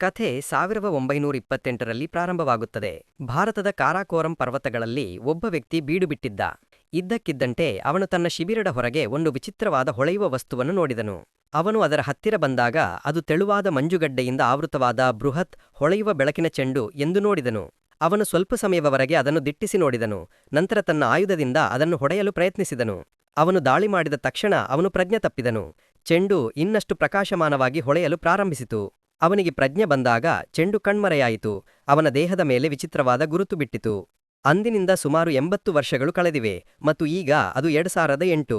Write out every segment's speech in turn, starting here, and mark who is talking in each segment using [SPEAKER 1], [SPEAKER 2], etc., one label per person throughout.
[SPEAKER 1] ಕಥೆ 1928ರಲ್ಲಿ ಪ್ರಾರಂಭವಾಗುತ್ತದೆ. ಭಾರತದ ಕಾರಾಕೋರಂ ಪರ್ವತಗಳಲ್ಲಿ ಒಬ್ಬ ವ್ಯಕ್ತಿ ಬೀಡು ಬಿಟ್ಟಿದ್ದ. ಇದ್ದಕ್ಕಿದ್ದಂತೆ ಅವನು ತನ್ನ ಶಿಬಿರದ ಹೊರಗೆ ಒಂದು ವಿಚಿತ್ರವಾದ ಹೊಳೆಯುವ ವಸ್ತುವನ್ನು ನೋಡಿದನು. ಅವನು ಅದರ ಹತ್ತಿರ ಬಂದಾಗ ಅದು ತೆಳುವಾದ ಮಂಜುಗಡ್ಡೆಯಿಂದ ಆವೃತವಾದ ಬೃಹತ್ ಹೊಳೆಯುವ ಬೆಳಕಿನ ಚೆಂಡು ಎಂದು ನೋಡಿದನು. ಅವನು ಸ್ವಲ್ಪ ಸಮಯವರೆಗೆ ಅದನ್ನು ದಿಟ್ಟಿಸಿ ನೋಡಿದನು. ನಂತರ ತನ್ನ ಆಯುಧದಿಂದ ಅದನ್ನು ಹೊಡೆಯಲು ಪ್ರಯತ್ನಿಸಿದನು. ಅವನು ದಾಳಿ ಮಾಡಿದ ತಕ್ಷಣ ಅವನು ಪ್ರಜ್ಞೆ ತಪ್ಪಿದನು. ಚೆಂಡು ಇನ್ನಷ್ಟು ಪ್ರಕಾಶಮಾನವಾಗಿ ಹೊಳೆಯಲು ಪ್ರಾರಂಭಿಸಿತು. ಅವನಿಗೆ ಪ್ರಜ್ಞೆ ಬಂದಾಗ ಚೆಂಡು ಕಣ್ಮರೆಯಾಯಿತು. ಅವನ ದೇಹದ ಮೇಲೆ ವಿಚಿತ್ರವಾದ ಗುರುತು ಬಿಟ್ಟಿತು. ಅಂದಿನಿಂದ ಸುಮಾರು 80 ವರ್ಷಗಳು ಕಳೆದಿವೆ ಮತ್ತು ಈಗ ಅದು 2008.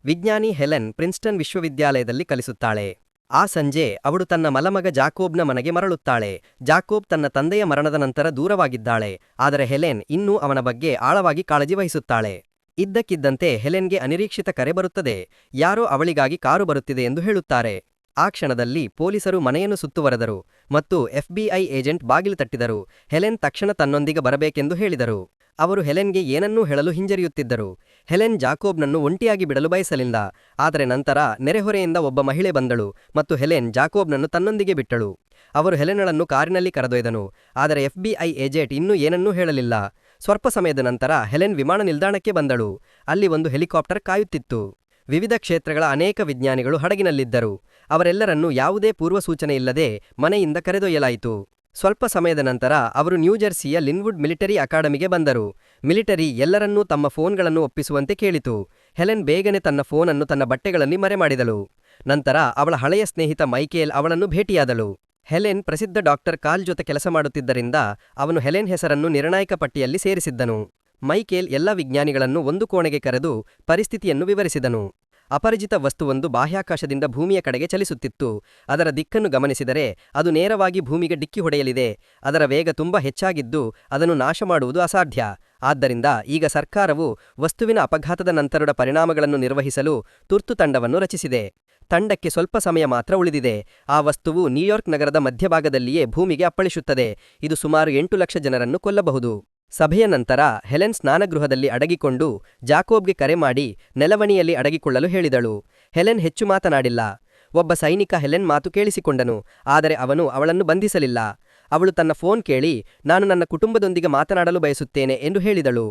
[SPEAKER 1] ವಿಜ್ಞಾನಿ ಹೆಲೆನ್ ಪ್ರಿನ್ಸ್ಟನ್ ವಿಶ್ವವಿದ್ಯಾಲಯದಲ್ಲಿ ಕಲಿಸುತ್ತಾಳೆ. ಆ ಸಂಜೆ ಅವಳು ತನ್ನ ಮಲಮಗ ಜಾಕೋಬ್ನ ಮನೆಗೆ ಮರಳುತ್ತಾಳೆ. ಜಾಕೋಬ್ ತನ್ನ ತಂದೆಯ ಮರಣದ ನಂತರ ದೂರವಾಗಿದ್ದಾಳೆ, ಆದರೆ ಹೆಲೆನ್ ಇನ್ನೂ ಅವನ ಬಗ್ಗೆ ಆಳವಾಗಿ ಕಾಳಜಿ ವಹಿಸುತ್ತಾಳೆ. ಇದ್ದಕ್ಕಿದ್ದಂತೆ ಹೆಲೆನ್ಗೆ ಅನಿರೀಕ್ಷಿತ ಕರೆ ಬರುತ್ತದೆ. ಯಾರೋ ಅವಳಿಗಾಗಿ ಕಾರು ಬರುತ್ತಿದೆ ಎಂದು ಹೇಳುತ್ತಾರೆ. ಆ ಕ್ಷಣದಲ್ಲಿ ಪೊಲೀಸರು ಮನೆಯನ್ನು ಸುತ್ತುವರೆದರು ಮತ್ತು FBI ಏಜೆಂಟ್ ಬಾಗಿಲು ತಟ್ಟಿದರು. ಹೆಲೆನ್ ತಕ್ಷಣ ತನ್ನೊಂದಿಗೆ ಬರಬೇಕೆಂದು ಹೇಳಿದರು. ಅವರು ಹೆಲೆನ್ಗೆ ಏನನ್ನೂ ಹೇಳಲು ಹಿಂಜರಿಯುತ್ತಿದ್ದರು. ಹೆಲೆನ್ ಜಾಕೋಬ್ನನ್ನು ಒಂಟಿಯಾಗಿ ಬಿಡಲು ಬಯಸಲಿಲ್ಲ. ಆದರೆ ನಂತರ ನೆರೆಹೊರೆಯಿಂದ ಒಬ್ಬ ಮಹಿಳೆ ಬಂದಳು ಮತ್ತು ಹೆಲೆನ್ ಜಾಕೋಬ್ನನ್ನು ತನ್ನೊಂದಿಗೆ ಬಿಟ್ಟಳು. ಅವರು ಹೆಲೆನಳನ್ನು ಕಾರಿನಲ್ಲಿ ಕರೆದೊಯ್ದನು. ಆದರೆ FBI ಏಜೆಂಟ್ ಇನ್ನೂ ಏನನ್ನೂ ಹೇಳಲಿಲ್ಲ. ಸ್ವಲ್ಪ ಸಮಯದ ನಂತರ ಹೆಲೆನ್ ವಿಮಾನ ನಿಲ್ದಾಣಕ್ಕೆ ಬಂದಳು. ಅಲ್ಲಿ ಒಂದು ಹೆಲಿಕಾಪ್ಟರ್ ಕಾಯುತ್ತಿತ್ತು. ವಿವಿಧ ಕ್ಷೇತ್ರಗಳ ಅನೇಕ ವಿಜ್ಞಾನಿಗಳು ಹಡಗಿನಲ್ಲಿದ್ದರು. ಅವರೆಲ್ಲರನ್ನೂ ಯಾವುದೇ ಪೂರ್ವಸೂಚನೆಯಿಲ್ಲದೆ ಮನೆಯಿಂದ ಕರೆದೊಯ್ಯಲಾಯಿತು. ಸ್ವಲ್ಪ ಸಮಯದ ನಂತರ ಅವರು ನ್ಯೂಜೆರ್ಸಿಯ ಲಿನ್ವುಡ್ ಮಿಲಿಟರಿ ಅಕಾಡೆಮಿಗೆ ಬಂದರು. ಮಿಲಿಟರಿ ಎಲ್ಲರನ್ನೂ ತಮ್ಮ ಫೋನ್ಗಳನ್ನು ಒಪ್ಪಿಸುವಂತೆ ಕೇಳಿತು. ಹೆಲೆನ್ ಬೇಗನೆ ತನ್ನ ಫೋನನ್ನು ತನ್ನ ಬಟ್ಟೆಗಳಲ್ಲಿ ಮರೆಮಾಡಿದಳು. ನಂತರ ಅವಳ ಹಳೆಯ ಸ್ನೇಹಿತ ಮೈಕೇಲ್ ಅವಳನ್ನು ಭೇಟಿಯಾದಳು. ಹೆಲೆನ್ ಪ್ರಸಿದ್ಧ ಡಾಕ್ಟರ್ ಕಾಲ್ ಜೊತೆ ಕೆಲಸ ಮಾಡುತ್ತಿದ್ದರಿಂದ ಅವನು ಹೆಲೆನ್ ಹೆಸರನ್ನು ನಿರ್ಣಾಯಕ ಪಟ್ಟಿಯಲ್ಲಿ ಸೇರಿಸಿದ್ದನು. ಮೈಕೇಲ್ ಎಲ್ಲ ವಿಜ್ಞಾನಿಗಳನ್ನು ಒಂದು ಕೋಣೆಗೆ ಕರೆದು ಪರಿಸ್ಥಿತಿಯನ್ನು ವಿವರಿಸಿದನು. ಅಪರಿಚಿತ ವಸ್ತುವೊಂದು ಬಾಹ್ಯಾಕಾಶದಿಂದ ಭೂಮಿಯ ಕಡೆಗೆ ಚಲಿಸುತ್ತಿತ್ತು. ಅದರ ದಿಕ್ಕನ್ನು ಗಮನಿಸಿದರೆ ಅದು ನೇರವಾಗಿ ಭೂಮಿಗೆ ಡಿಕ್ಕಿ ಹೊಡೆಯಲಿದೆ. ಅದರ ವೇಗ ತುಂಬಾ ಹೆಚ್ಚಾಗಿದ್ದು ಅದನ್ನು ನಾಶ ಮಾಡುವುದು ಅಸಾಧ್ಯ. ಆದ್ದರಿಂದ ಈಗ ಸರ್ಕಾರವು ವಸ್ತುವಿನ ಅಪಘಾತದ ನಂತರದ ಪರಿಣಾಮಗಳನ್ನು ನಿರ್ವಹಿಸಲು ತುರ್ತು ತಂಡವನ್ನು ರಚಿಸಿದೆ. ತಂಡಕ್ಕೆ ಸ್ವಲ್ಪ ಸಮಯ ಮಾತ್ರ ಉಳಿದಿದೆ. ಆ ವಸ್ತುವು ನ್ಯೂಯಾರ್ಕ್ ನಗರದ ಮಧ್ಯಭಾಗದಲ್ಲಿಯೇ ಭೂಮಿಗೆ ಅಪ್ಪಳಿಸುತ್ತದೆ. ಇದು ಸುಮಾರು 8 ಲಕ್ಷ ಜನರನ್ನು ಕೊಲ್ಲಬಹುದು. ಸಭೆಯ ನಂತರ ಹೆಲೆನ್ ಸ್ನಾನಗೃಹದಲ್ಲಿ ಅಡಗಿಕೊಂಡು ಜಾಕೋಬ್ಗೆ ಕರೆ ಮಾಡಿ ನೆಲವಣಿಯಲ್ಲಿ ಅಡಗಿಕೊಳ್ಳಲು ಹೇಳಿದಳು. ಹೆಲೆನ್ ಹೆಚ್ಚು ಮಾತನಾಡಿಲ್ಲ. ಒಬ್ಬ ಸೈನಿಕ ಹೆಲೆನ್ ಮಾತು ಕೇಳಿಸಿಕೊಂಡನು, ಆದರೆ ಅವನು ಅವಳನ್ನು ಬಂಧಿಸಲಿಲ್ಲ. ಅವಳು ತನ್ನ ಫೋನ್ ಕೇಳಿ ನಾನು ನನ್ನ ಕುಟುಂಬದೊಂದಿಗೆ ಮಾತನಾಡಲು ಬಯಸುತ್ತೇನೆ ಎಂದು ಹೇಳಿದಳು.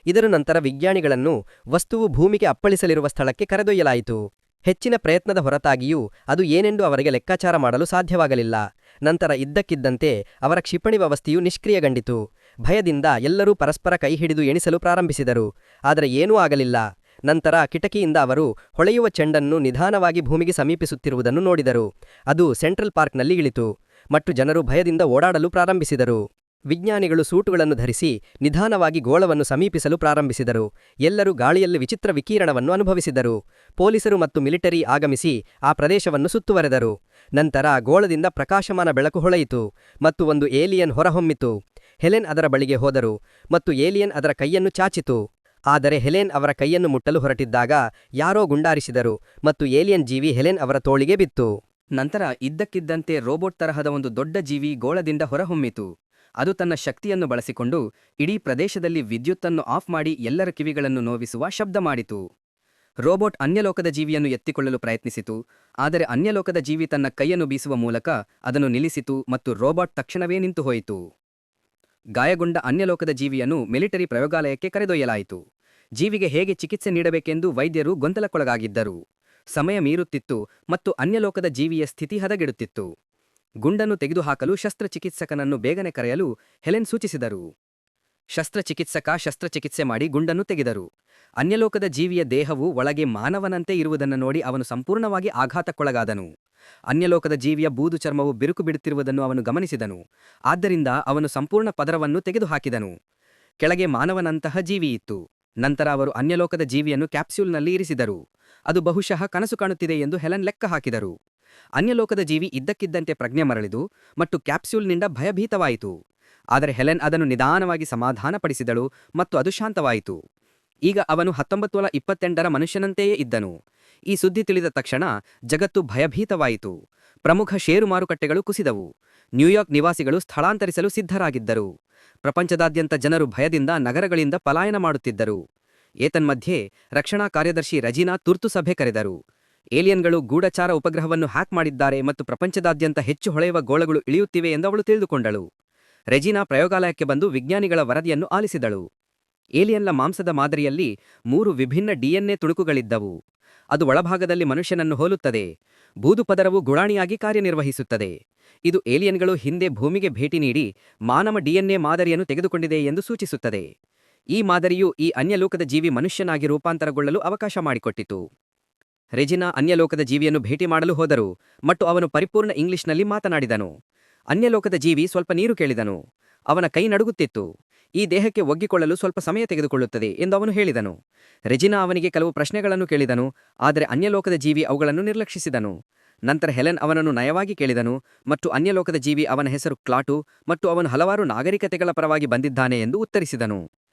[SPEAKER 1] ಇದರ ನಂತರ ವಿಜ್ಞಾನಿಗಳನ್ನು ವಸ್ತುವು ಭೂಮಿಗೆ ಅಪ್ಪಳಿಸಲಿರುವ ಸ್ಥಳಕ್ಕೆ ಕರೆದೊಯ್ಯಲಾಯಿತು. ಹೆಚ್ಚಿನ ಪ್ರಯತ್ನದ ಹೊರತಾಗಿಯೂ ಅದು ಏನೆಂದು ಅವರಿಗೆ ಲೆಕ್ಕಾಚಾರ ಮಾಡಲು ಸಾಧ್ಯವಾಗಲಿಲ್ಲ. ನಂತರ ಇದ್ದಕ್ಕಿದ್ದಂತೆ ಅವರ ಕ್ಷಿಪಣಿ ವ್ಯವಸ್ಥೆಯು ನಿಷ್ಕ್ರಿಯಗೊಂಡಿತು. ಭಯದಿಂದ ಎಲ್ಲರೂ ಪರಸ್ಪರ ಕೈಹಿಡಿದು ಎಣಿಸಲು ಪ್ರಾರಂಭಿಸಿದರು, ಆದರೆ ಏನೂ ಆಗಲಿಲ್ಲ. ನಂತರ ಕಿಟಕಿಯಿಂದ ಅವರು ಹೊಳೆಯುವ ಚೆಂಡನ್ನು ನಿಧಾನವಾಗಿ ಭೂಮಿಗೆ ಸಮೀಪಿಸುತ್ತಿರುವುದನ್ನು ನೋಡಿದರು. ಅದು ಸೆಂಟ್ರಲ್ ಪಾರ್ಕ್ನಲ್ಲಿ ಇಳಿತು ಮತ್ತು ಜನರು ಭಯದಿಂದ ಓಡಾಡಲು ಪ್ರಾರಂಭಿಸಿದರು. ವಿಜ್ಞಾನಿಗಳು ಸೂಟುಗಳನ್ನು ಧರಿಸಿ ನಿಧಾನವಾಗಿ ಗೋಳವನ್ನು ಸಮೀಪಿಸಲು ಪ್ರಾರಂಭಿಸಿದರು. ಎಲ್ಲರೂ ಗಾಳಿಯಲ್ಲಿ ವಿಚಿತ್ರ ವಿಕಿರಣವನ್ನು ಅನುಭವಿಸಿದರು. ಪೊಲೀಸರು ಮತ್ತು ಮಿಲಿಟರಿ ಆಗಮಿಸಿ ಆ ಪ್ರದೇಶವನ್ನು ಸುತ್ತುವರೆದರು. ನಂತರ ಗೋಳದಿಂದ ಪ್ರಕಾಶಮಾನ ಬೆಳಕು ಹೊಳೆಯಿತು ಮತ್ತು ಒಂದು ಏಲಿಯನ್ ಹೊರಹೊಮ್ಮಿತು. ಹೆಲೆನ್ ಅದರ ಬಳಿಗೆ ಹೋದರು ಮತ್ತು ಏಲಿಯನ್ ಅದರ ಕೈಯನ್ನು ಚಾಚಿತು. ಆದರೆ ಹೆಲೆನ್ ಅವರ ಕೈಯನ್ನು ಮುಟ್ಟಲು ಹೊರಟಿದ್ದಾಗ ಯಾರೋ ಗುಂಡಾರಿಸಿದರು ಮತ್ತು ಏಲಿಯನ್ ಜೀವಿ ಹೆಲೆನ್ ಅವರ ತೋಳಿಗೆ ಬಿತ್ತು.
[SPEAKER 2] ನಂತರ ಇದ್ದಕ್ಕಿದ್ದಂತೆ ರೋಬೋಟ್ ತರಹದ ಒಂದು ದೊಡ್ಡ ಜೀವಿ ಗೋಳದಿಂದ ಹೊರಹೊಮ್ಮಿತು. ಅದು ತನ್ನ ಶಕ್ತಿಯನ್ನು ಬಳಸಿಕೊಂಡು ಇಡೀ ಪ್ರದೇಶದಲ್ಲಿ ವಿದ್ಯುತ್ತನ್ನು ಆಫ್ ಮಾಡಿ ಎಲ್ಲರ ಕಿವಿಗಳನ್ನು ನೋವಿಸುವ ಶಬ್ದ ಮಾಡಿತು. ರೋಬೋಟ್ ಅನ್ಯಲೋಕದ ಜೀವಿಯನ್ನು ಎತ್ತಿಕೊಳ್ಳಲು ಪ್ರಯತ್ನಿಸಿತು, ಆದರೆ ಅನ್ಯಲೋಕದ ಜೀವಿ ತನ್ನ ಕೈಯನ್ನು ಬೀಸುವ ಮೂಲಕ ಅದನ್ನು ನಿಲ್ಲಿಸಿತು ಮತ್ತು ರೋಬೋಟ್ ತಕ್ಷಣವೇ ನಿಂತುಹೋಯಿತು. ಗಾಯಗೊಂಡ ಅನ್ಯಲೋಕದ ಜೀವಿಯನ್ನು ಮಿಲಿಟರಿ ಪ್ರಯೋಗಾಲಯಕ್ಕೆ ಕರೆದೊಯ್ಯಲಾಯಿತು. ಜೀವಿಗೆ ಹೇಗೆ ಚಿಕಿತ್ಸೆ ನೀಡಬೇಕೆಂದು ವೈದ್ಯರು ಗೊಂದಲಕ್ಕೊಳಗಾಗಿದ್ದರು. ಸಮಯ ಮೀರುತ್ತಿತ್ತು ಮತ್ತು ಅನ್ಯಲೋಕದ ಜೀವಿಯ ಸ್ಥಿತಿ ಹದಗೆಡುತ್ತಿತ್ತು. ಗುಂಡನ್ನು ತೆಗೆದುಹಾಕಲು ಶಸ್ತ್ರಚಿಕಿತ್ಸಕನನ್ನು ಬೇಗನೆ ಕರೆಯಲು ಹೆಲೆನ್ ಸೂಚಿಸಿದರು. ಶಸ್ತ್ರಚಿಕಿತ್ಸೆ ಮಾಡಿ ಗುಂಡನ್ನು ತೆಗೆದರು. ಅನ್ಯಲೋಕದ ಜೀವಿಯ ದೇಹವು ಒಳಗೆ ಮಾನವನಂತೆ ಇರುವುದನ್ನು ನೋಡಿ ಅವನು ಸಂಪೂರ್ಣವಾಗಿ ಆಘಾತಕ್ಕೊಳಗಾದನು. ಅನ್ಯಲೋಕದ ಜೀವಿಯ ಬೂದು ಚರ್ಮವು ಬಿರುಕು ಬಿಡುತ್ತಿರುವುದನ್ನು ಅವನು ಗಮನಿಸಿದನು. ಆದ್ದರಿಂದ ಅವನು ಸಂಪೂರ್ಣ ಪದರವನ್ನು ತೆಗೆದುಹಾಕಿದನು. ಕೆಳಗೆ ಮಾನವನಂತಹ ಜೀವಿಯಿತ್ತು. ನಂತರ ಅವರು ಅನ್ಯಲೋಕದ ಜೀವಿಯನ್ನು ಕ್ಯಾಪ್ಸ್ಯೂಲ್ನಲ್ಲಿ ಇರಿಸಿದರು. ಅದು ಬಹುಶಃ ಕನಸು ಕಾಣುತ್ತಿದೆ ಎಂದು ಹೆಲೆನ್ ಲೆಕ್ಕ ಹಾಕಿದರು. ಅನ್ಯಲೋಕದ ಜೀವಿ ಇದ್ದಕ್ಕಿದ್ದಂತೆ ಪ್ರಜ್ಞೆ ಮರಳಿದು ಮತ್ತು ಕ್ಯಾಪ್ಸ್ಯೂಲ್ನಿಂದ ಭಯಭೀತವಾಯಿತು. ಆದರೆ ಹೆಲೆನ್ ಅದನ್ನು ನಿಧಾನವಾಗಿ ಸಮಾಧಾನಪಡಿಸಿದಳು ಮತ್ತು ಅದು ಶಾಂತವಾಯಿತು. ಈಗ ಅವನು 1928ರ ಮನುಷ್ಯನಂತೆಯೇ ಇದ್ದನು. ಈ ಸುದ್ದಿ ತಿಳಿದ ತಕ್ಷಣ ಜಗತ್ತು ಭಯಭೀತವಾಯಿತು. ಪ್ರಮುಖ ಷೇರು ಮಾರುಕಟ್ಟೆಗಳು ಕುಸಿದವು. ನ್ಯೂಯಾರ್ಕ್ ನಿವಾಸಿಗಳು ಸ್ಥಳಾಂತರಿಸಲು ಸಿದ್ಧರಾಗಿದ್ದರು. ಪ್ರಪಂಚದಾದ್ಯಂತ ಜನರು ಭಯದಿಂದ ನಗರಗಳಿಂದ ಪಲಾಯನ ಮಾಡುತ್ತಿದ್ದರು. ಏತನ್ಮಧ್ಯೆ ರಕ್ಷಣಾ ಕಾರ್ಯದರ್ಶಿ ರಜಿನಾ ತುರ್ತು ಸಭೆ ಕರೆದರು. ಏಲಿಯನ್ಗಳು ಗೂಢಚಾರ ಉಪಗ್ರಹವನ್ನು ಹ್ಯಾಕ್ ಮಾಡಿದ್ದಾರೆ ಮತ್ತು ಪ್ರಪಂಚದಾದ್ಯಂತ ಹೆಚ್ಚು ಹೊಳೆಯುವ ಗೋಳಗಳು ಇಳಿಯುತ್ತಿವೆ ಎಂದು ಅವಳು ತಿಳಿದುಕೊಂಡಳು. ರೆಜಿನಾ ಪ್ರಯೋಗಾಲಯಕ್ಕೆ ಬಂದು ವಿಜ್ಞಾನಿಗಳ ವರದಿಯನ್ನು ಆಲಿಸಿದಳು. ಏಲಿಯನ್ಲ ಮಾಂಸದ ಮಾದರಿಯಲ್ಲಿ 3 ವಿಭಿನ್ನ ಡಿಎನ್ಎ ತುಣುಕುಗಳಿದ್ದವು. ಅದು ಒಳಭಾಗದಲ್ಲಿ ಮನುಷ್ಯನನ್ನು ಹೋಲುತ್ತದೆ. ಬೂದು ಪದರವು ಗುಳಾಣಿಯಾಗಿ ಕಾರ್ಯನಿರ್ವಹಿಸುತ್ತದೆ. ಇದು ಏಲಿಯನ್ಗಳು ಹಿಂದೆ ಭೂಮಿಗೆ ಭೇಟಿ ನೀಡಿ ಮಾನವ ಡಿಎನ್ಎ ಮಾದರಿಯನ್ನು ತೆಗೆದುಕೊಂಡಿದೆ ಎಂದು ಸೂಚಿಸುತ್ತದೆ. ಈ ಮಾದರಿಯು ಈ ಅನ್ಯಲೋಕದ ಜೀವಿ ಮನುಷ್ಯನಾಗಿ ರೂಪಾಂತರಗೊಳ್ಳಲು ಅವಕಾಶ ಮಾಡಿಕೊಟ್ಟಿತು. ರೆಜಿನಾ ಅನ್ಯಲೋಕದ ಜೀವಿಯನ್ನು ಭೇಟಿ ಮಾಡಲು ಹೋದರು ಮತ್ತು ಅವನು ಪರಿಪೂರ್ಣ ಇಂಗ್ಲಿಷ್ನಲ್ಲಿ ಮಾತನಾಡಿದನು. ಅನ್ಯಲೋಕದ ಜೀವಿ ಸ್ವಲ್ಪ ನೀರು ಕೇಳಿದನು. ಅವನ ಕೈ ನಡುಗುತ್ತಿತ್ತು. ಈ ದೇಹಕ್ಕೆ ಒಗ್ಗಿಕೊಳ್ಳಲು ಸ್ವಲ್ಪ ಸಮಯ ತೆಗೆದುಕೊಳ್ಳುತ್ತದೆ ಎಂದು ಅವನು ಹೇಳಿದನು. ರೆಜಿನಾ ಅವನಿಗೆ ಕೆಲವು ಪ್ರಶ್ನೆಗಳನ್ನು ಕೇಳಿದನು, ಆದರೆ ಅನ್ಯಲೋಕದ ಜೀವಿ ಅವುಗಳನ್ನು ನಿರ್ಲಕ್ಷಿಸಿದನು. ನಂತರ ಹೆಲೆನ್ ಅವನನ್ನು ನಯವಾಗಿ ಕೇಳಿದನು ಮತ್ತು ಅನ್ಯಲೋಕದ ಜೀವಿ ಅವನ ಹೆಸರು ಕ್ಲಾಟು ಮತ್ತು ಅವನು ಹಲವಾರು ನಾಗರಿಕತೆಗಳ ಪರವಾಗಿ ಬಂದಿದ್ದಾನೆ ಎಂದು ಉತ್ತರಿಸಿದನು.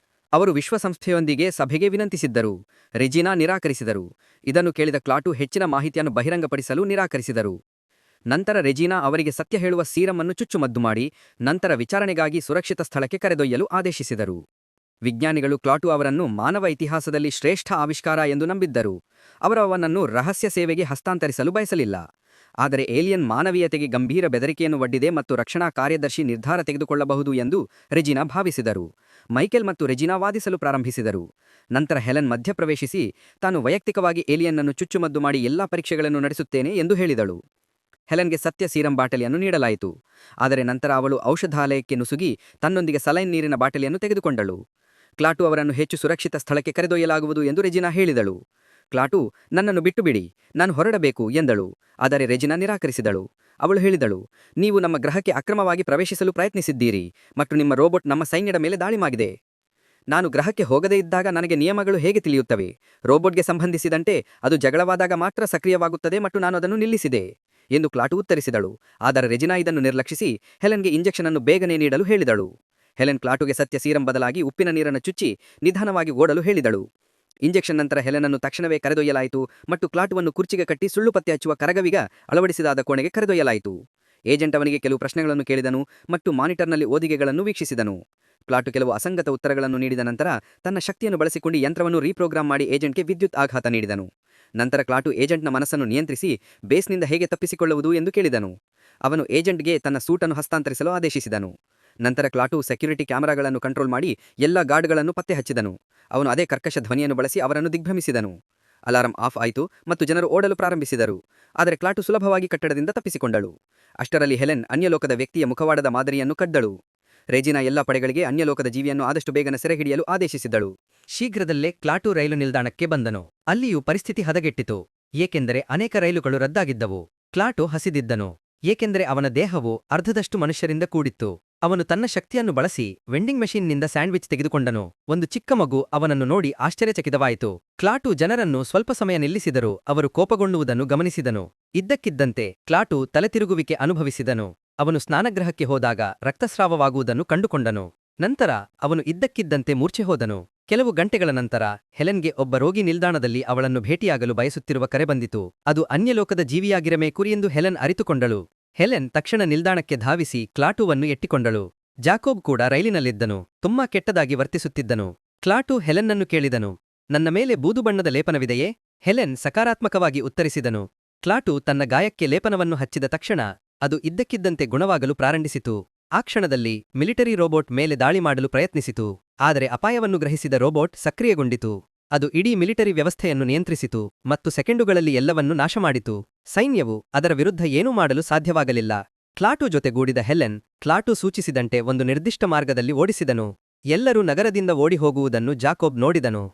[SPEAKER 2] ಅವರು ವಿಶ್ವಸಂಸ್ಥೆಯೊಂದಿಗೆ ಸಭೆಗೆ ವಿನಂತಿಸಿದ್ದರು. ರೆಜಿನಾ ನಿರಾಕರಿಸಿದರು. ಇದನ್ನು ಕೇಳಿದ ಕ್ಲಾಟು ಹೆಚ್ಚಿನ ಮಾಹಿತಿಯನ್ನು ಬಹಿರಂಗಪಡಿಸಲು ನಿರಾಕರಿಸಿದರು. ನಂತರ ರೆಜಿನಾ ಅವರಿಗೆ ಸತ್ಯ ಹೇಳುವ ಸೀರಮ್ ಅನ್ನು ಚುಚ್ಚುಮದ್ದು ಮಾಡಿ ನಂತರ ವಿಚಾರಣೆಗಾಗಿ ಸುರಕ್ಷಿತ ಸ್ಥಳಕ್ಕೆ ಕರೆದೊಯ್ಯಲು ಆದೇಶಿಸಿದರು. ವಿಜ್ಞಾನಿಗಳು ಕ್ಲಾಟು ಅವರನ್ನು ಮಾನವ ಇತಿಹಾಸದಲ್ಲಿ ಶ್ರೇಷ್ಠ ಆವಿಷ್ಕಾರ ಎಂದು ನಂಬಿದ್ದರು. ಅವರು ಅವನನ್ನು ರಹಸ್ಯ ಸೇವೆಗೆ ಹಸ್ತಾಂತರಿಸಲು ಬಯಸಲಿಲ್ಲ. ಆದರೆ ಏಲಿಯನ್ ಮಾನವೀಯತೆಗೆ ಗಂಭೀರ ಬೆದರಿಕೆಯನ್ನು ಒಡ್ಡಿದೆ ಮತ್ತು ರಕ್ಷಣಾ ಕಾರ್ಯದರ್ಶಿ ನಿರ್ಧಾರ ತೆಗೆದುಕೊಳ್ಳಬಹುದು ಎಂದು ರೆಜಿನಾ ಭಾವಿಸಿದರು. ಮೈಕೆಲ್ ಮತ್ತು ರೆಜಿನಾ ವಾದಿಸಲು ಪ್ರಾರಂಭಿಸಿದರು. ನಂತರ ಹೆಲೆನ್ ಮಧ್ಯಪ್ರವೇಶಿಸಿ ತಾನು ವೈಯಕ್ತಿಕವಾಗಿ ಏಲಿಯನ್ನನ್ನು ಚುಚ್ಚುಮದ್ದು ಮಾಡಿ ಎಲ್ಲಾ ಪರೀಕ್ಷೆಗಳನ್ನು ನಡೆಸುತ್ತೇನೆ ಎಂದು ಹೇಳಿದಳು. ಹೆಲೆನ್ಗೆ ಸತ್ಯ ಸೀರಂ ಬಾಟಲಿಯನ್ನು ನೀಡಲಾಯಿತು. ಆದರೆ ನಂತರ ಅವಳು ಔಷಧಾಲಯಕ್ಕೆ ನುಸುಗಿ ತನ್ನೊಂದಿಗೆ ಸಲೈನ್ ನೀರಿನ ಬಾಟಲಿಯನ್ನು ತೆಗೆದುಕೊಂಡಳು. ಕ್ಲಾಟು ಅವರನ್ನು ಹೆಚ್ಚು ಸುರಕ್ಷಿತ ಸ್ಥಳಕ್ಕೆ ಕರೆದೊಯ್ಯಲಾಗುವುದು ಎಂದು ರೆಜಿನಾ ಹೇಳಿದಳು. ಕ್ಲಾಟು, ನನ್ನನ್ನು ಬಿಟ್ಟುಬಿಡಿ, ನಾನು ಹೊರಡಬೇಕು ಎಂದಳು. ಆದರೆ ರೆಜಿನಾ ನಿರಾಕರಿಸಿದಳು. ಅವಳು ಹೇಳಿದಳು, ನೀವು ನಮ್ಮ ಗ್ರಹಕ್ಕೆ ಅಕ್ರಮವಾಗಿ ಪ್ರವೇಶಿಸಲು ಪ್ರಯತ್ನಿಸಿದ್ದೀರಿ ಮತ್ತು ನಿಮ್ಮ ರೋಬೋಟ್ ನಮ್ಮ ಸೈನ್ಯದ ಮೇಲೆ ದಾಳಿ ಮಾಡಿದೆ. ನಾನು ಗ್ರಹಕ್ಕೆ ಹೋಗದೇ ಇದ್ದಾಗ ನನಗೆ ನಿಯಮಗಳು ಹೇಗೆ ತಿಳಿಯುತ್ತವೆ? ರೋಬೋಟ್ಗೆ ಸಂಬಂಧಿಸಿದಂತೆ ಅದು ಜಗಳವಾದಾಗ ಮಾತ್ರ ಸಕ್ರಿಯವಾಗುತ್ತದೆ ಮತ್ತು ನಾನು ಅದನ್ನು ನಿಲ್ಲಿಸಿದೆ ಎಂದು ಕ್ಲಾಟು ಉತ್ತರಿಸಿದಳು. ಆದರೆ ರೆಜಿನಾ ಇದನ್ನು ನಿರ್ಲಕ್ಷಿಸಿ ಹೆಲೆನ್ಗೆ ಇಂಜೆಕ್ಷನ್ ಅನ್ನು ಬೇಗನೆ ನೀಡಲು ಹೇಳಿದಳು. ಹೆಲೆನ್ ಕ್ಲಾಟುಗೆ ಸತ್ಯ ಸೀರಂ ಬದಲಾಗಿ ಉಪ್ಪಿನ ನೀರನ್ನು ಚುಚ್ಚಿ ನಿಧಾನವಾಗಿ ಓಡಲು ಹೇಳಿದಳು. ಇಂಜೆಕ್ಷನ್ ನಂತರ ಹೆಲೆನನ್ನು ತಕ್ಷಣವೇ ಕರೆದೊಯ್ಯಲಾಯಿತು ಮತ್ತು ಕ್ಲಾಟುವನ್ನು ಕುರ್ಚಿಗೆ ಕಟ್ಟಿ ಸುಳ್ಳು ಪತ್ತೆ ಹಚ್ಚುವ ಕರಗವಿಗ ಅಳವಡಿಸಿದಾದ ಕೋಣೆಗೆ ಕರೆದೊಯ್ಯಲಾಯಿತು. ಏಜೆಂಟ್ ಅವನಿಗೆ ಕೆಲವು ಪ್ರಶ್ನೆಗಳನ್ನು ಕೇಳಿದನು ಮತ್ತು ಮಾನಿಟರ್ನಲ್ಲಿ ಓದಿಗೆಗಳನ್ನು ವೀಕ್ಷಿಸಿದನು. ಕ್ಲಾಟು ಕೆಲವು ಅಸಂಗತ ಉತ್ತರಗಳನ್ನು ನೀಡಿದ ನಂತರ ತನ್ನ ಶಕ್ತಿಯನ್ನು ಬಳಸಿಕೊಂಡು ಯಂತ್ರವನ್ನು ರೀಪ್ರೋಗ್ರಾಮ್ ಮಾಡಿ ಏಜೆಂಟ್ಗೆ ವಿದ್ಯುತ್ ಆಘಾತ ನೀಡಿದನು. ನಂತರ ಕ್ಲಾಟು ಏಜೆಂಟ್ನ ಮನಸ್ಸನ್ನು ನಿಯಂತ್ರಿಸಿ ಬೇಸ್ನಿಂದ ಹೇಗೆ ತಪ್ಪಿಸಿಕೊಳ್ಳುವುದು ಎಂದು ಕೇಳಿದನು. ಅವನು ಏಜೆಂಟ್ಗೆ ತನ್ನ ಸೂಟನ್ನು ಹಸ್ತಾಂತರಿಸಲು ಆದೇಶಿಸಿದನು. ನಂತರ ಕ್ಲಾಟು ಸೆಕ್ಯುರಿಟಿ ಕ್ಯಾಮೆರಾಗಳನ್ನು ಕಂಟ್ರೋಲ್ ಮಾಡಿ ಎಲ್ಲ ಗಾರ್ಡ್ಗಳನ್ನು ಪತ್ತೆ ಹಚ್ಚಿದನು. ಅವನು ಅದೇ ಕರ್ಕಶ ಧ್ವನಿಯನ್ನು ಬಳಸಿ ಅವರನ್ನು ದಿಗ್ಭ್ರಮಿಸಿದನು. ಅಲಾರಂ ಆಫ್ ಆಯಿತು ಮತ್ತು ಜನರು ಓಡಲು ಪ್ರಾರಂಭಿಸಿದರು. ಆದರೆ ಕ್ಲಾಟು ಸುಲಭವಾಗಿ ಕಟ್ಟಡದಿಂದ ತಪ್ಪಿಸಿಕೊಂಡಳು. ಅಷ್ಟರಲ್ಲಿ ಹೆಲೆನ್ ಅನ್ಯಲೋಕದ ವ್ಯಕ್ತಿಯ ಮುಖವಾಡದ ಮಾದರಿಯನ್ನು ಕದ್ದಳು. ರೆಜಿನಾ ಎಲ್ಲ ಪಡೆಗಳಿಗೆ ಅನ್ಯಲೋಕದ ಜೀವಿಯನ್ನು ಆದಷ್ಟು ಬೇಗನೆ ಸೆರೆಹಿಡಿಯಲು ಆದೇಶಿಸಿದಳು.
[SPEAKER 1] ಶೀಘ್ರದಲ್ಲೇ ಕ್ಲಾಟು ರೈಲು ನಿಲ್ದಾಣಕ್ಕೆ ಬಂದನು. ಅಲ್ಲಿಯೂ ಪರಿಸ್ಥಿತಿ ಹದಗೆಟ್ಟಿತು. ಏಕೆಂದರೆ ಅನೇಕ ರೈಲುಗಳು ರದ್ದಾಗಿದ್ದವು. ಕ್ಲಾಟು ಹಸಿದಿದ್ದನು. ಏಕೆಂದರೆ ಅವನ ದೇಹವು ಅರ್ಧದಷ್ಟು ಮನುಷ್ಯರಿಂದ ಕೂಡಿತ್ತು. ಅವನು ತನ್ನ ಶಕ್ತಿಯನ್ನು ಬಳಸಿ ವೆಂಡಿಂಗ್ ಮೆಷಿನ್ನಿಂದ ಸ್ಯಾಂಡ್ವಿಚ್ ತೆಗೆದುಕೊಂಡನು. ಒಂದು ಚಿಕ್ಕ ಮಗು ಅವನನ್ನು ನೋಡಿ ಆಶ್ಚರ್ಯಚಕಿತವಾಯಿತು. ಕ್ಲಾಟು ಜನರನ್ನು ಸ್ವಲ್ಪ ಸಮಯ ನಿಲ್ಲಿಸಿದರೂ ಅವರು ಕೋಪಗೊಳ್ಳುವುದನ್ನು ಗಮನಿಸಿದನು. ಇದ್ದಕ್ಕಿದ್ದಂತೆ ಕ್ಲಾಟು ತಲೆತಿರುಗುವಿಕೆ ಅನುಭವಿಸಿದನು. ಅವನು ಸ್ನಾನಗೃಹಕ್ಕೆ ಹೋದಾಗ ರಕ್ತಸ್ರಾವವಾಗುವುದನ್ನು ಕಂಡುಕೊಂಡನು. ನಂತರ ಅವನು ಇದ್ದಕ್ಕಿದ್ದಂತೆ ಮೂರ್ಛೆ ಹೋದನು. ಕೆಲವು ಗಂಟೆಗಳ ನಂತರ ಹೆಲೆನ್ಗೆ ಒಬ್ಬ ರೋಗಿ ನಿಲ್ದಾಣದಲ್ಲಿ ಅವಳನ್ನು ಭೇಟಿಯಾಗಲು ಬಯಸುತ್ತಿರುವ ಕರೆ ಬಂದಿತು. ಅದು ಅನ್ಯಲೋಕದ ಜೀವಿಯಾಗಿರಬೇಕು ಎಂದು ಹೆಲೆನ್ ಅರಿತುಕೊಂಡಳು. ಹೆಲೆನ್ ತಕ್ಷಣ ನಿಲ್ದಾಣಕ್ಕೆ ಧಾವಿಸಿ ಕ್ಲಾಟುವನ್ನು ಎಟ್ಟಿಕೊಂಡಳು. ಜಾಕೋಬ್ ಕೂಡ ರೈಲಿನಲ್ಲಿದ್ದನು. ತುಂಬಾ ಕೆಟ್ಟದಾಗಿ ವರ್ತಿಸುತ್ತಿದ್ದನು. ಕ್ಲಾಟು ಹೆಲೆನ್ನನ್ನು ಕೇಳಿದನು, ನನ್ನ ಮೇಲೆ ಬೂದು ಬಣ್ಣದ ಲೇಪನವಿದೆಯೇ? ಹೆಲೆನ್ ಸಕಾರಾತ್ಮಕವಾಗಿ ಉತ್ತರಿಸಿದನು. ಕ್ಲಾಟು ತನ್ನ ಗಾಯಕ್ಕೆ ಲೇಪನವನ್ನು ಹಚ್ಚಿದ ತಕ್ಷಣ ಅದು ಇದ್ದಕ್ಕಿದ್ದಂತೆ ಗುಣವಾಗಲು ಪ್ರಾರಂಭಿಸಿತು. ಆ ಕ್ಷಣದಲ್ಲಿ ಮಿಲಿಟರಿ ರೋಬೋಟ್ ಮೇಲೆ ದಾಳಿ ಮಾಡಲು ಪ್ರಯತ್ನಿಸಿತು. ಆದರೆ ಅಪಾಯವನ್ನು ಗ್ರಹಿಸಿದ ರೋಬೋಟ್ ಸಕ್ರಿಯಗೊಂಡಿತು. ಅದು ಇಡೀ ಮಿಲಿಟರಿ ವ್ಯವಸ್ಥೆಯನ್ನು ನಿಯಂತ್ರಿಸಿತು ಮತ್ತು ಸೆಕೆಂಡುಗಳಲ್ಲಿ ಎಲ್ಲವನ್ನೂ ನಾಶಮಾಡಿತು. ಸೈನ್ಯವು ಅದರ ವಿರುದ್ಧ ಏನೂ ಮಾಡಲು ಸಾಧ್ಯವಾಗಲಿಲ್ಲ. ಕ್ಲಾಟು ಜೊತೆಗೂಡಿದ ಹೆಲೆನ್ ಕ್ಲಾಟು ಸೂಚಿಸಿದಂತೆ ಒಂದು ನಿರ್ದಿಷ್ಟ ಮಾರ್ಗದಲ್ಲಿ ಓಡಿಸಿದನು. ಎಲ್ಲರೂ ನಗರದಿಂದ ಓಡಿ ಹೋಗುವುದನ್ನು ಜಾಕೋಬ್ ನೋಡಿದನು.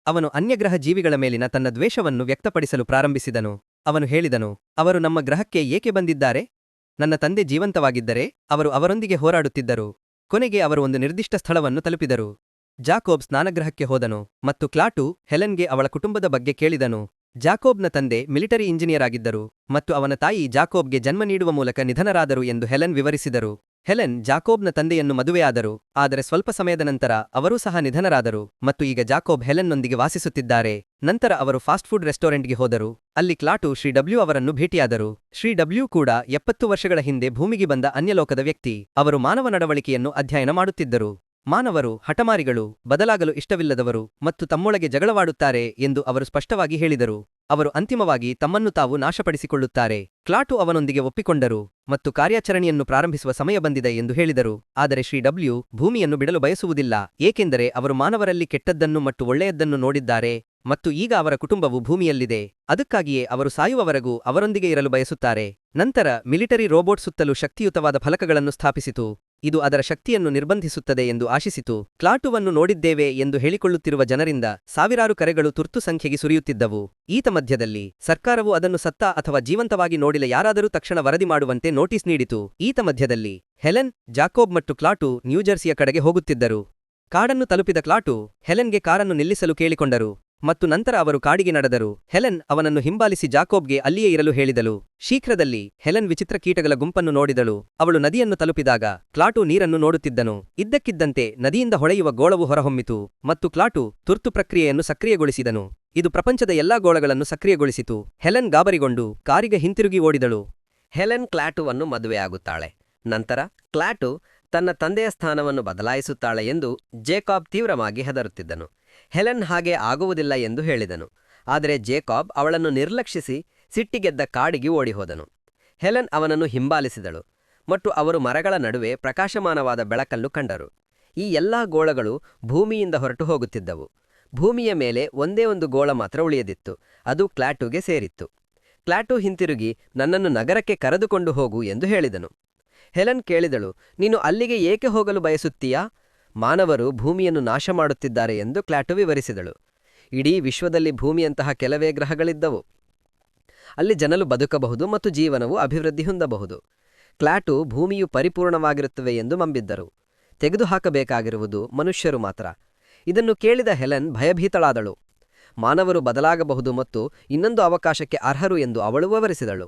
[SPEAKER 1] ಅವನು ಅನ್ಯಗ್ರಹ ಜೀವಿಗಳ ಮೇಲಿನ ತನ್ನ ದ್ವೇಷವನ್ನು ವ್ಯಕ್ತಪಡಿಸಲು ಪ್ರಾರಂಭಿಸಿದನು. ಅವನು ಹೇಳಿದನು, ಅವರು ನಮ್ಮ ಗ್ರಹಕ್ಕೆ ಏಕೆ ಬಂದಿದ್ದಾರೆ? ನನ್ನ ತಂದೆ ಜೀವಂತವಾಗಿದ್ದರೆ ಅವರು ಅವರೊಂದಿಗೆ ಹೋರಾಡುತ್ತಿದ್ದರು. ಕೊನೆಗೆ ಅವರು ಒಂದು ನಿರ್ದಿಷ್ಟ ಸ್ಥಳವನ್ನು ತಲುಪಿದರು. ಜಾಕೋಬ್ ಸ್ನಾನಗೃಹಕ್ಕೆ ಹೋದನು ಮತ್ತು ಕ್ಲಾಟು ಹೆಲೆನ್ಗೆ ಅವಳ ಕುಟುಂಬದ ಬಗ್ಗೆ ಕೇಳಿದನು. ಜಾಕೋಬ್ನ ತಂದೆ ಮಿಲಿಟರಿ ಇಂಜಿನಿಯರ್ ಆಗಿದ್ದರು ಮತ್ತು ಅವನ ತಾಯಿ ಜಾಕೋಬ್ಗೆ ಜನ್ಮ ನೀಡುವ ಮೂಲಕ ನಿಧನರಾದರು ಎಂದು ಹೆಲೆನ್ ವಿವರಿಸಿದರು. ಹೆಲೆನ್ ಜಾಕೋಬ್ನ ತಂದೆಯನ್ನು ಮದುವೆಯಾದರು, ಆದರೆ ಸ್ವಲ್ಪ ಸಮಯದ ನಂತರ ಅವರೂ ಸಹ ನಿಧನರಾದರು ಮತ್ತು ಈಗ ಜಾಕೋಬ್ ಹೆಲೆನ್ನೊಂದಿಗೆ ವಾಸಿಸುತ್ತಿದ್ದಾರೆ. ನಂತರ ಅವರು ಫಾಸ್ಟ್ ಫುಡ್ ರೆಸ್ಟೋರೆಂಟ್ಗೆ ಹೋದರು. ಅಲ್ಲಿ ಕ್ಲಾಟು ಶ್ರೀ ಡಬ್ಲ್ಯೂ ಅವರನ್ನು ಭೇಟಿಯಾದರು. ಶ್ರೀ ಡಬ್ಲ್ಯೂ ಕೂಡ 70 ವರ್ಷಗಳ ಹಿಂದೆ ಭೂಮಿಗೆ ಬಂದ ಅನ್ಯಲೋಕದ ವ್ಯಕ್ತಿ. ಅವರು ಮಾನವ ನಡವಳಿಕೆಯನ್ನು ಅಧ್ಯಯನ ಮಾಡುತ್ತಿದ್ದರು. ಮಾನವರು ಹಠಮಾರಿಗಳು, ಬದಲಾಗಲು ಇಷ್ಟವಿಲ್ಲದವರು ಮತ್ತು ತಮ್ಮೊಳಗೆ ಜಗಳವಾಡುತ್ತಾರೆ ಎಂದು ಅವರು ಸ್ಪಷ್ಟವಾಗಿ ಹೇಳಿದರು.
[SPEAKER 2] ಅವರು ಅಂತಿಮವಾಗಿ ತಮ್ಮನ್ನು ತಾವು ನಾಶಪಡಿಸಿಕೊಳ್ಳುತ್ತಾರೆ. ಕ್ಲಾಟು ಅವನೊಂದಿಗೆ ಒಪ್ಪಿಕೊಂಡರು ಮತ್ತು ಕಾರ್ಯಾಚರಣೆಯನ್ನು ಪ್ರಾರಂಭಿಸುವ ಸಮಯ ಬಂದಿದೆ ಎಂದು ಹೇಳಿದರು. ಆದರೆ ಶ್ರೀ ಡಬ್ಲ್ಯೂ ಭೂಮಿಯನ್ನು ಬಿಡಲು ಬಯಸುವುದಿಲ್ಲ, ಏಕೆಂದರೆ ಅವರು ಮಾನವರಲ್ಲಿ ಕೆಟ್ಟದ್ದನ್ನು ಮತ್ತು ಒಳ್ಳೆಯದನ್ನು ನೋಡಿದ್ದಾರೆ ಮತ್ತು ಈಗ ಅವರ ಕುಟುಂಬವು ಭೂಮಿಯಲ್ಲಿದೆ. ಅದಕ್ಕಾಗಿಯೇ ಅವರು ಸಾಯುವವರೆಗೂ ಅವರೊಂದಿಗೆ ಇರಲು ಬಯಸುತ್ತಾರೆ. ನಂತರ ಮಿಲಿಟರಿ ರೋಬೋಟ್ ಸುತ್ತಲೂ ಶಕ್ತಿಯುತವಾದ ಫಲಕಗಳನ್ನು ಸ್ಥಾಪಿಸಿತು. ಇದು ಅದರ ಶಕ್ತಿಯನ್ನು ನಿರ್ಬಂಧಿಸುತ್ತದೆ ಎಂದು ಆಶಿಸಿತು. ಕ್ಲಾಟುವನ್ನು ನೋಡಿದ್ದೇವೆ ಎಂದು ಹೇಳಿಕೊಳ್ಳುತ್ತಿರುವ ಜನರಿಂದ ಸಾವಿರಾರು ಕರೆಗಳು ತುರ್ತು ಸಂಖ್ಯೆಗೆ ಸುರಿಯುತ್ತಿದ್ದವು. ಈತ ಮಧ್ಯದಲ್ಲಿ ಸರ್ಕಾರವು ಅದನ್ನು ಸತ್ತ ಅಥವಾ ಜೀವಂತವಾಗಿ ನೋಡಿಲ್ಲ ಯಾರಾದರೂ ತಕ್ಷಣ ವರದಿ ಮಾಡುವಂತೆ ನೋಟಿಸ್ ನೀಡಿತು. ಈತ ಮಧ್ಯದಲ್ಲಿ ಹೆಲೆನ್, ಜಾಕೋಬ್ ಮತ್ತು ಕ್ಲಾಟು ನ್ಯೂಜೆರ್ಸಿಯ ಕಡೆಗೆ ಹೋಗುತ್ತಿದ್ದರು. ಕಾಡನ್ನು ತಲುಪಿದ ಕ್ಲಾಟು ಹೆಲೆನ್ಗೆ ಕಾರನ್ನು ನಿಲ್ಲಿಸಲು ಕೇಳಿಕೊಂಡರು ಮತ್ತು ನಂತರ ಅವರು ಕಾಡಿಗೆ ನಡೆದರು. ಹೆಲೆನ್ ಅವನನ್ನು ಹಿಂಬಾಲಿಸಿ ಜಾಕೋಬ್ಗೆ ಅಲ್ಲಿಯೇ ಇರಲು ಹೇಳಿದಳು. ಶೀಘ್ರದಲ್ಲಿ ಹೆಲೆನ್ ವಿಚಿತ್ರ ಕೀಟಗಳ ಗುಂಪನ್ನು ನೋಡಿದಳು. ಅವಳು ನದಿಯನ್ನು ತಲುಪಿದಾಗ ಕ್ಲಾಟು ನೀರನ್ನು ನೋಡುತ್ತಿದ್ದನು. ಇದ್ದಕ್ಕಿದ್ದಂತೆ ನದಿಯಿಂದ ಹೊಳೆಯುವ ಗೋಳವು ಹೊರಹೊಮ್ಮಿತು ಮತ್ತು ಕ್ಲಾಟು ತುರ್ತು ಪ್ರಕ್ರಿಯೆಯನ್ನು ಸಕ್ರಿಯಗೊಳಿಸಿದನು. ಇದು ಪ್ರಪಂಚದ ಎಲ್ಲಾ ಗೋಳಗಳನ್ನು ಸಕ್ರಿಯಗೊಳಿಸಿತು. ಹೆಲೆನ್ ಗಾಬರಿಗೊಂಡು ಕಾರಿಗೆ ಹಿಂತಿರುಗಿ ಓಡಿದಳು.
[SPEAKER 1] ಹೆಲೆನ್ ಕ್ಲಾಟುವನ್ನು ಮದುವೆಯಾಗುತ್ತಾಳೆ. ನಂತರ ಕ್ಲಾಟು ತನ್ನ ತಂದೆಯ ಸ್ಥಾನವನ್ನು ಬದಲಾಯಿಸುತ್ತಾಳೆ ಎಂದು ಜೇಕಾಬ್ ತೀವ್ರವಾಗಿ ಹೆದರುತ್ತಿದ್ದನು. ಹೆಲೆನ್ ಹಾಗೆ ಆಗುವುದಿಲ್ಲ ಎಂದು ಹೇಳಿದನು. ಆದರೆ ಜೇಕಾಬ್ ಅವಳನ್ನು ನಿರ್ಲಕ್ಷಿಸಿ ಸಿಟ್ಟಿಗೆದ್ದ ಕಾಡಿಗೆ ಓಡಿಹೋದನು. ಹೆಲೆನ್ ಅವನನ್ನು ಹಿಂಬಾಲಿಸಿದಳು ಮತ್ತು ಅವರು ಮರಗಳ ನಡುವೆ ಪ್ರಕಾಶಮಾನವಾದ ಬೆಳಕನ್ನು ಕಂಡರು. ಈ ಎಲ್ಲಾ ಗೋಳಗಳು ಭೂಮಿಯಿಂದ ಹೊರಟು ಹೋಗುತ್ತಿದ್ದವು. ಭೂಮಿಯ ಮೇಲೆ ಒಂದೇ ಒಂದು ಗೋಳ ಮಾತ್ರ ಉಳಿಯದಿತ್ತು. ಅದು ಕ್ಲಾಟುಗೆ ಸೇರಿತ್ತು. ಕ್ಲಾಟು ಹಿಂತಿರುಗಿ ನನ್ನನ್ನು ನಗರಕ್ಕೆ ಕರೆದುಕೊಂಡು ಹೋಗು ಎಂದು ಹೇಳಿದನು. ಹೆಲೆನ್ ಕೇಳಿದಳು, ನೀನು ಅಲ್ಲಿಗೆ ಏಕೆ ಹೋಗಲು ಬಯಸುತ್ತೀಯಾ? ಮಾನವರು ಭೂಮಿಯನ್ನು ನಾಶ ಮಾಡುತ್ತಿದ್ದಾರೆ ಎಂದು ಕ್ಲಾಟು ವಿವರಿಸಿದಳು. ಇಡೀ ವಿಶ್ವದಲ್ಲಿ ಭೂಮಿಯಂತಹ ಕೆಲವೇ ಗ್ರಹಗಳಿದ್ದವು. ಅಲ್ಲಿ ಜನರು ಬದುಕಬಹುದು ಮತ್ತು ಜೀವನವು ಅಭಿವೃದ್ಧಿ ಹೊಂದಬಹುದು. ಕ್ಲಾಟು ಭೂಮಿಯು ಪರಿಪೂರ್ಣವಾಗಿರುತ್ತವೆ ಎಂದು ನಂಬಿದ್ದರು. ತೆಗೆದುಹಾಕಬೇಕಾಗಿರುವುದು ಮನುಷ್ಯರು ಮಾತ್ರ. ಇದನ್ನು ಕೇಳಿದ ಹೆಲೆನ್ ಭಯಭೀತಳಾದಳು. ಮಾನವರು ಬದಲಾಗಬಹುದು ಮತ್ತು ಇನ್ನೊಂದು ಅವಕಾಶಕ್ಕೆ ಅರ್ಹರು ಎಂದು ಅವಳು ವಿವರಿಸಿದಳು.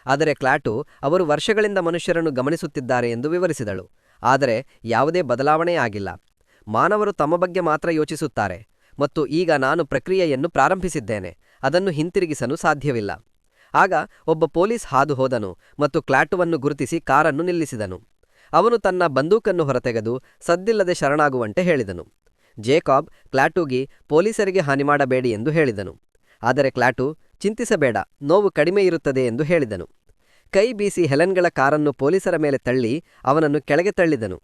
[SPEAKER 1] ಆದರೆ ಕ್ಲಾಟು ಅವರು ವರ್ಷಗಳಿಂದ ಮನುಷ್ಯರನ್ನು ಗಮನಿಸುತ್ತಿದ್ದಾರೆ ಎಂದು ವಿವರಿಸಿದಳು. ಆದರೆ ಯಾವುದೇ ಬದಲಾವಣೆಯಾಗಿಲ್ಲ. ಮಾನವರು ತಮ್ಮ ಬಗ್ಗೆ ಮಾತ್ರ ಯೋಚಿಸುತ್ತಾರೆ ಮತ್ತು ಈಗ ನಾನು ಪ್ರಕ್ರಿಯೆಯನ್ನು ಪ್ರಾರಂಭಿಸಿದ್ದೇನೆ, ಅದನ್ನು ಹಿಂತಿರುಗಿಸಲು ಸಾಧ್ಯವಿಲ್ಲ. ಆಗ ಒಬ್ಬ ಪೊಲೀಸ್ ಹಾದು ಹೋದನು ಮತ್ತು ಕ್ಲಾಟುವನ್ನು ಗುರುತಿಸಿ ಕಾರನ್ನು ನಿಲ್ಲಿಸಿದನು. ಅವನು ತನ್ನ ಬಂದೂಕನ್ನು ಹೊರತೆಗೆದು ಸದ್ದಿಲ್ಲದೆ ಶರಣಾಗುವಂತೆ ಹೇಳಿದನು. ಜೇಕಾಬ್ ಕ್ಲಾಟುಗೆ ಪೊಲೀಸರಿಗೆ ಹಾನಿ ಮಾಡಬೇಡಿ ಎಂದು ಹೇಳಿದನು. ಆದರೆ ಕ್ಲಾಟು ಚಿಂತಿಸಬೇಡ, ನೋವು ಕಡಿಮೆ ಇರುತ್ತದೆ ಎಂದು ಹೇಳಿದನು. ಕೈ ಬೀಸಿ ಹೆಲೆನ್ಗಳ ಕಾರನ್ನು ಪೊಲೀಸರ ಮೇಲೆ ತಳ್ಳಿ ಅವನನ್ನು ಕೆಳಗೆ ತಳ್ಳಿದನು.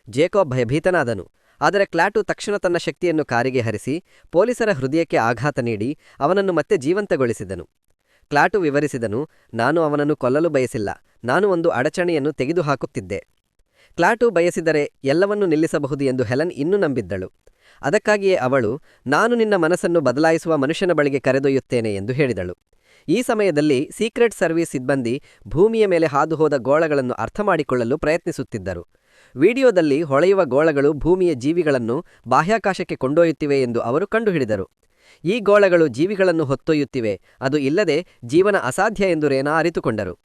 [SPEAKER 1] ಜೇಕಾಬ್ ಭಯಭೀತನಾದನು. ಆದರೆ ಕ್ಲಾಟು ತಕ್ಷಣ ತನ್ನ ಶಕ್ತಿಯನ್ನು ಕಾರಿಗೆ ಹರಿಸಿ ಪೊಲೀಸರ ಹೃದಯಕ್ಕೆ ಆಘಾತ ನೀಡಿ ಅವನನ್ನು ಮತ್ತೆ ಜೀವಂತಗೊಳಿಸಿದನು. ಕ್ಲಾಟು ವಿವರಿಸಿದನು, ನಾನು ಅವನನ್ನು ಕೊಲ್ಲಲು ಬಯಸಿಲ್ಲ, ನಾನು ಒಂದು ಅಡಚಣೆಯನ್ನು ತೆಗೆದುಹಾಕುತ್ತಿದ್ದೆ. ಕ್ಲಾಟು ಬಯಸಿದರೆ ಎಲ್ಲವನ್ನೂ ನಿಲ್ಲಿಸಬಹುದು ಎಂದು ಹೆಲೆನ್ ಇನ್ನೂ ನಂಬಿದ್ದಳು. ಅದಕ್ಕಾಗಿಯೇ ಅವಳು, ನಾನು ನಿನ್ನ ಮನಸ್ಸನ್ನು ಬದಲಾಯಿಸುವ ಮನುಷ್ಯನ ಬಳಿಗೆ ಕರೆದೊಯ್ಯುತ್ತೇನೆ ಎಂದು ಹೇಳಿದಳು. ಈ ಸಮಯದಲ್ಲಿ ಸೀಕ್ರೆಟ್ ಸರ್ವೀಸ್ ಸಿಬ್ಬಂದಿ ಭೂಮಿಯ ಮೇಲೆ ಹಾದುಹೋದ ಗೋಳಗಳನ್ನು ಅರ್ಥಮಾಡಿಕೊಳ್ಳಲು ಪ್ರಯತ್ನಿಸುತ್ತಿದ್ದರು. ವಿಡಿಯೋದಲ್ಲಿ ಹೊಳೆಯುವ ಗೋಳಗಳು ಭೂಮಿಯ ಜೀವಿಗಳನ್ನು ಬಾಹ್ಯಾಕಾಶಕ್ಕೆ ಕೊಂಡೊಯ್ಯುತ್ತಿವೆ ಎಂದು ಅವರು ಕಂಡುಹಿಡಿದರು. ಈ ಗೋಳಗಳು ಜೀವಿಗಳನ್ನು ಹೊತ್ತೊಯ್ಯುತ್ತಿವೆ, ಅದು ಇಲ್ಲದೆ ಜೀವನ ಅಸಾಧ್ಯ ಎಂದು ರೇನಾ ಅರಿತುಕೊಂಡರು.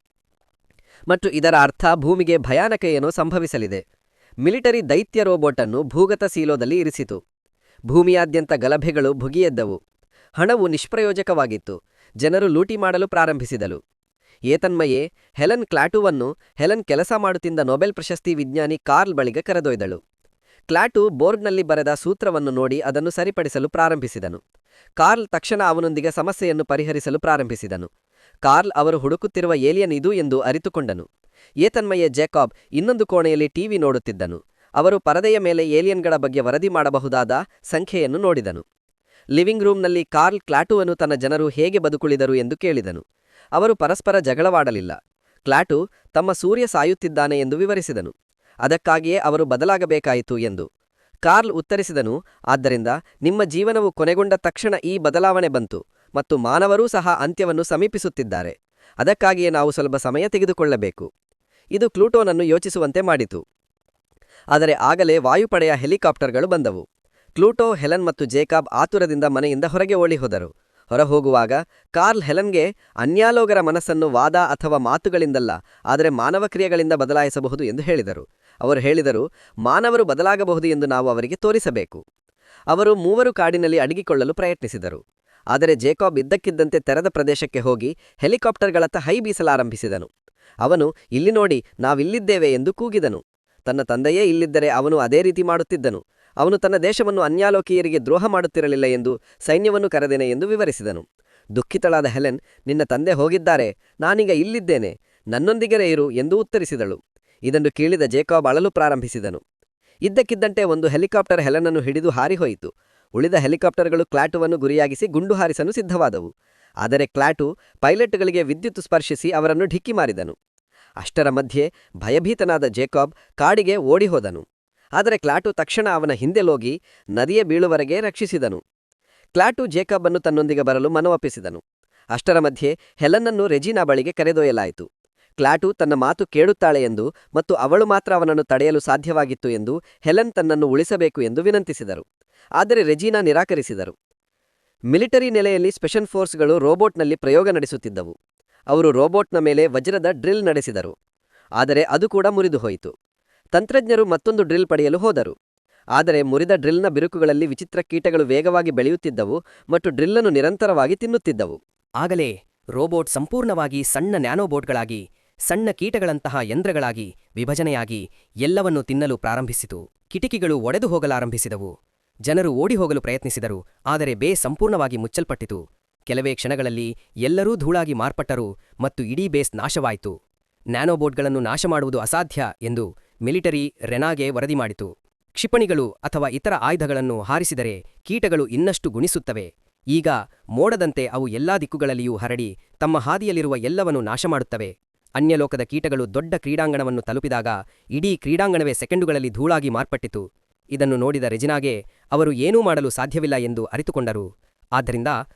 [SPEAKER 1] ಮತ್ತು ಇದರ ಅರ್ಥ ಭೂಮಿಗೆ ಭಯಾನಕ ಏನೋ ಸಂಭವಿಸಲಿದೆ. ಮಿಲಿಟರಿ ದೈತ್ಯ ರೋಬೋಟನ್ನು ಭೂಗತ ಸೀಲೋದಲ್ಲಿ ಇರಿಸಿತು. ಭೂಮಿಯಾದ್ಯಂತ ಗಲಭೆಗಳು ಭುಗಿಯೆದ್ದವು. ಹಣವು ನಿಷ್ಪ್ರಯೋಜಕವಾಗಿತ್ತು. ಜನರು ಲೂಟಿ ಮಾಡಲು ಪ್ರಾರಂಭಿಸಿದಳು. ಏತನ್ಮಯೇ ಹೆಲೆನ್ ಕ್ಲಾಟುವನ್ನು ಹೆಲೆನ್ ಕೆಲಸ ಮಾಡುತ್ತಿದ್ದ ನೊಬೆಲ್ ಪ್ರಶಸ್ತಿ ವಿಜ್ಞಾನಿ ಕಾರ್ಲ್ ಬಳಿಗೆ ಕರೆದೊಯ್ದಳು. ಕ್ಲಾಟು ಬೋರ್ಡ್ನಲ್ಲಿ ಬರೆದ ಸೂತ್ರವನ್ನು ನೋಡಿ ಅದನ್ನು ಸರಿಪಡಿಸಲು ಪ್ರಾರಂಭಿಸಿದನು. ಕಾರ್ಲ್ ತಕ್ಷಣ ಅವನೊಂದಿಗೆ ಸಮಸ್ಯೆಯನ್ನು ಪರಿಹರಿಸಲು ಪ್ರಾರಂಭಿಸಿದನು. ಕಾರ್ಲ್ ಅವರು ಹುಡುಕುತ್ತಿರುವ ಏಲಿಯನ್ ಇದು ಎಂದು ಅರಿತುಕೊಂಡನು. ಏತನ್ಮಯೇ ಜೇಕಾಬ್ ಇನ್ನೊಂದು ಕೋಣೆಯಲ್ಲಿ ಟಿವಿ ನೋಡುತ್ತಿದ್ದನು. ಅವರು ಪರದೆಯ ಮೇಲೆ ಏಲಿಯನ್ಗಳ ಬಗ್ಗೆ ವರದಿ ಮಾಡಬಹುದಾದ ಸಂಖ್ಯೆಯನ್ನು ನೋಡಿದನು. ಲಿವಿಂಗ್ ರೂಮ್ನಲ್ಲಿ ಕಾರ್ಲ್ ಕ್ಲಾಟುವನ್ನು ತನ್ನ ಜನರು ಹೇಗೆ ಬದುಕುಳಿದರು ಎಂದು ಕೇಳಿದನು. ಅವರು ಪರಸ್ಪರ ಜಗಳವಾಡಲಿಲ್ಲ. ಕ್ಲಾಟು ತಮ್ಮ ಸೂರ್ಯ ಸಾಯುತ್ತಿದ್ದಾನೆ ಎಂದು ವಿವರಿಸಿದನು. ಅದಕ್ಕಾಗಿಯೇ ಅವರು ಬದಲಾಗಬೇಕಾಯಿತು ಎಂದು. ಕಾರ್ಲ್ ಉತ್ತರಿಸಿದನು, ಆದ್ದರಿಂದ ನಿಮ್ಮ ಜೀವನವು ಕೊನೆಗೊಂಡ ತಕ್ಷಣ ಈ ಬದಲಾವಣೆ ಬಂತು ಮತ್ತು ಮಾನವರೂ ಸಹ ಅಂತ್ಯವನ್ನು ಸಮೀಪಿಸುತ್ತಿದ್ದಾರೆ. ಅದಕ್ಕಾಗಿಯೇ ನಾವು ಸ್ವಲ್ಪ ಸಮಯ ತೆಗೆದುಕೊಳ್ಳಬೇಕು. ಇದು ಕ್ಲೂಟೋನನ್ನು ಯೋಚಿಸುವಂತೆ ಮಾಡಿತು. ಆದರೆ ಆಗಲೇ ವಾಯುಪಡೆಯ ಹೆಲಿಕಾಪ್ಟರ್ಗಳು ಬಂದವು. ಕ್ಲೂಟೋ, ಹೆಲೆನ್ ಮತ್ತು ಜೇಕಾಬ್ ಆತುರದಿಂದ ಮನೆಯಿಂದ ಹೊರಗೆ ಓಡಿಹೋದರು. ಹೊರಹೋಗುವಾಗ ಕಾರ್ಲ್ ಹೆಲೆನ್ಗೆ ಅನ್ಯಾಲೋಗರ ಮನಸ್ಸನ್ನು ವಾದ ಅಥವಾ ಮಾತುಗಳಿಂದಲ್ಲ, ಆದರೆ ಮಾನವ ಕ್ರಿಯೆಗಳಿಂದ ಬದಲಾಯಿಸಬಹುದು ಎಂದು ಹೇಳಿದರು. ಅವರು ಹೇಳಿದರು, ಮಾನವರು ಬದಲಾಗಬಹುದು ಎಂದು ನಾವು ಅವರಿಗೆ ತೋರಿಸಬೇಕು. ಅವರು ಮೂವರು ಕಾಡಿನಲ್ಲಿ ಅಡಗಿಕೊಳ್ಳಲು ಪ್ರಯತ್ನಿಸಿದರು. ಆದರೆ ಜೇಕಾಬ್ ಇದ್ದಕ್ಕಿದ್ದಂತೆ ತೆರೆದ ಪ್ರದೇಶಕ್ಕೆ ಹೋಗಿ ಹೆಲಿಕಾಪ್ಟರ್ಗಳತ್ತ ಹೈ ಬೀಸಲಾರಂಭಿಸಿದನು. ಅವನು, ಇಲ್ಲಿ ನೋಡಿ, ನಾವಿಲ್ಲಿದ್ದೇವೆ ಎಂದು ಕೂಗಿದನು. ತನ್ನ ತಂದೆಯೇ ಇಲ್ಲಿದ್ದರೆ ಅವನು ಅದೇ ರೀತಿ ಮಾಡುತ್ತಿದ್ದನು. ಅವನು ತನ್ನ ದೇಶವನ್ನು ಅನ್ಯಾಲೋಕಿಯರಿಗೆ ದ್ರೋಹ ಮಾಡುತ್ತಿರಲಿಲ್ಲ ಎಂದು ಸೈನ್ಯವನ್ನು ಕರೆದೇನೆ ಎಂದು ವಿವರಿಸಿದನು.
[SPEAKER 3] ದುಃಖಿತಳಾದ ಹೆಲೆನ್, ನಿನ್ನ ತಂದೆ ಹೋಗಿದ್ದಾರೆ, ನಾನೀಗ ಇಲ್ಲಿದ್ದೇನೆ, ನನ್ನೊಂದಿಗೇ ಇರು ಎಂದು ಉತ್ತರಿಸಿದಳು. ಇದನ್ನು ಕೇಳಿದ ಜೇಕಾಬ್ ಅಳಲು ಪ್ರಾರಂಭಿಸಿದನು. ಇದ್ದಕ್ಕಿದ್ದಂತೆ ಒಂದು ಹೆಲಿಕಾಪ್ಟರ್ ಹೆಲೆನನ್ನು ಹಿಡಿದು ಹಾರಿಹೋಯಿತು. ಉಳಿದ ಹೆಲಿಕಾಪ್ಟರ್ಗಳು ಕ್ಲಾಟುವನ್ನು ಗುರಿಯಾಗಿಸಿ ಗುಂಡು ಹಾರಿಸಲು ಸಿದ್ಧವಾದವು. ಆದರೆ ಕ್ಲಾಟು ಪೈಲಟ್ಗಳಿಗೆ ವಿದ್ಯುತ್ ಸ್ಪರ್ಶಿಸಿ ಅವರನ್ನು ಢಿಕ್ಕಿ ಮಾರಿದನು. ಅಷ್ಟರ ಮಧ್ಯೆ ಭಯಭೀತನಾದ ಜೇಕಾಬ್ ಕಾಡಿಗೆ ಓಡಿಹೋದನು. ಆದರೆ ಕ್ಲಾಟು ತಕ್ಷಣ ಅವನ ಹಿಂದೆಲೋಗಿ ನದಿಯ ಬೀಳುವರೆಗೆ ರಕ್ಷಿಸಿದನು. ಕ್ಲಾಟು ಜೇಕಾಬನ್ನು ತನ್ನೊಂದಿಗೆ ಬರಲು ಮನವೊಪ್ಪಿಸಿದನು. ಅಷ್ಟರ ಮಧ್ಯೆ ಹೆಲನ್ನನ್ನು ರೆಜಿನಾ ಬಳಿಗೆ ಕರೆದೊಯ್ಯಲಾಯಿತು. ಕ್ಲಾಟು ತನ್ನ ಮಾತು ಕೇಳುತ್ತಾಳೆ ಎಂದು ಮತ್ತು ಅವಳು ಮಾತ್ರ ಅವನನ್ನು ತಡೆಯಲು ಸಾಧ್ಯವಾಗಿತ್ತು ಎಂದು ಹೆಲೆನ್ ತನ್ನನ್ನು ಉಳಿಸಬೇಕು ಎಂದು ವಿನಂತಿಸಿದರು. ಆದರೆ ರೆಜಿನಾ ನಿರಾಕರಿಸಿದರು. ಮಿಲಿಟರಿ ನೆಲೆಯಲ್ಲಿ ಸ್ಪೆಷಲ್ ಫೋರ್ಸ್ಗಳು ರೋಬೋಟ್ನಲ್ಲಿ ಪ್ರಯೋಗ ನಡೆಸುತ್ತಿದ್ದವು. ಅವರು ರೋಬೋಟ್ನ ಮೇಲೆ ವಜ್ರದ ಡ್ರಿಲ್ ನಡೆಸಿದರು. ಆದರೆ ಅದು ಕೂಡ ಮುರಿದು ಹೋಯಿತು. ತಂತ್ರಜ್ಞರು ಮತ್ತೊಂದು ಡ್ರಿಲ್ ಪಡೆಯಲು ಹೋದರು. ಆದರೆ ಮುರಿದ ಡ್ರಿಲ್ನ ಬಿರುಕುಗಳಲ್ಲಿ ವಿಚಿತ್ರ ಕೀಟಗಳು ವೇಗವಾಗಿ ಬೆಳೆಯುತ್ತಿದ್ದವು ಮತ್ತು ಡ್ರಿಲ್ಲನ್ನು ನಿರಂತರವಾಗಿ ತಿನ್ನುತ್ತಿದ್ದವು.
[SPEAKER 1] ಆಗಲೇ ರೋಬೋಟ್ ಸಂಪೂರ್ಣವಾಗಿ ಸಣ್ಣ ನ್ಯಾನೋಬೋಟ್ಗಳಾಗಿ, ಸಣ್ಣ ಕೀಟಗಳಂತಹ ಯಂತ್ರಗಳಾಗಿ ವಿಭಜನೆಯಾಗಿ ಎಲ್ಲವನ್ನೂ ತಿನ್ನಲು ಪ್ರಾರಂಭಿಸಿತು. ಕಿಟಕಿಗಳು ಒಡೆದು ಹೋಗಲಾರಂಭಿಸಿದವು. ಜನರು ಓಡಿಹೋಗಲು ಪ್ರಯತ್ನಿಸಿದರು, ಆದರೆ ಬೇ ಸಂಪೂರ್ಣವಾಗಿ ಮುಚ್ಚಲ್ಪಟ್ಟಿತು. ಕೆಲವೇ ಕ್ಷಣಗಳಲ್ಲಿ ಎಲ್ಲರೂ ಧೂಳಾಗಿ ಮಾರ್ಪಟ್ಟರು ಮತ್ತು ಇಡೀ ಬೇಸ್ ನಾಶವಾಯಿತು. ನ್ಯಾನೋಬೋಟ್ಗಳನ್ನು ನಾಶ ಮಾಡುವುದು ಅಸಾಧ್ಯ ಎಂದು ಮಿಲಿಟರಿ ರೆನಾಗೆ ವರದಿ ಮಾಡಿತು. ಕ್ಷಿಪಣಿಗಳು ಅಥವಾ ಇತರ ಆಯುಧಗಳನ್ನು ಹಾರಿಸಿದರೆ ಕೀಟಗಳು ಇನ್ನಷ್ಟು ಗುಣಿಸುತ್ತವೆ. ಈಗ ಮೋಡದಂತೆ ಅವು ಎಲ್ಲಾ ದಿಕ್ಕುಗಳಲ್ಲಿಯೂ ಹರಡಿ ತಮ್ಮ ಹಾದಿಯಲ್ಲಿರುವ ಎಲ್ಲವನ್ನೂ ನಾಶಮಾಡುತ್ತವೆ. ಅನ್ಯಲೋಕದ ಕೀಟಗಳು ದೊಡ್ಡ ಕ್ರೀಡಾಂಗಣವನ್ನು ತಲುಪಿದಾಗ ಇಡೀ ಕ್ರೀಡಾಂಗಣವೇ ಸೆಕೆಂಡುಗಳಲ್ಲಿ ಧೂಳಾಗಿ ಮಾರ್ಪಟ್ಟಿತು. ಇದನ್ನು ನೋಡಿದ ರೆಜಿನಾಗೆ ಅವರು ಏನೂ ಮಾಡಲು ಸಾಧ್ಯವಿಲ್ಲ ಎಂದು ಅರಿತುಕೊಂಡರು. ಆದ್ದರಿಂದ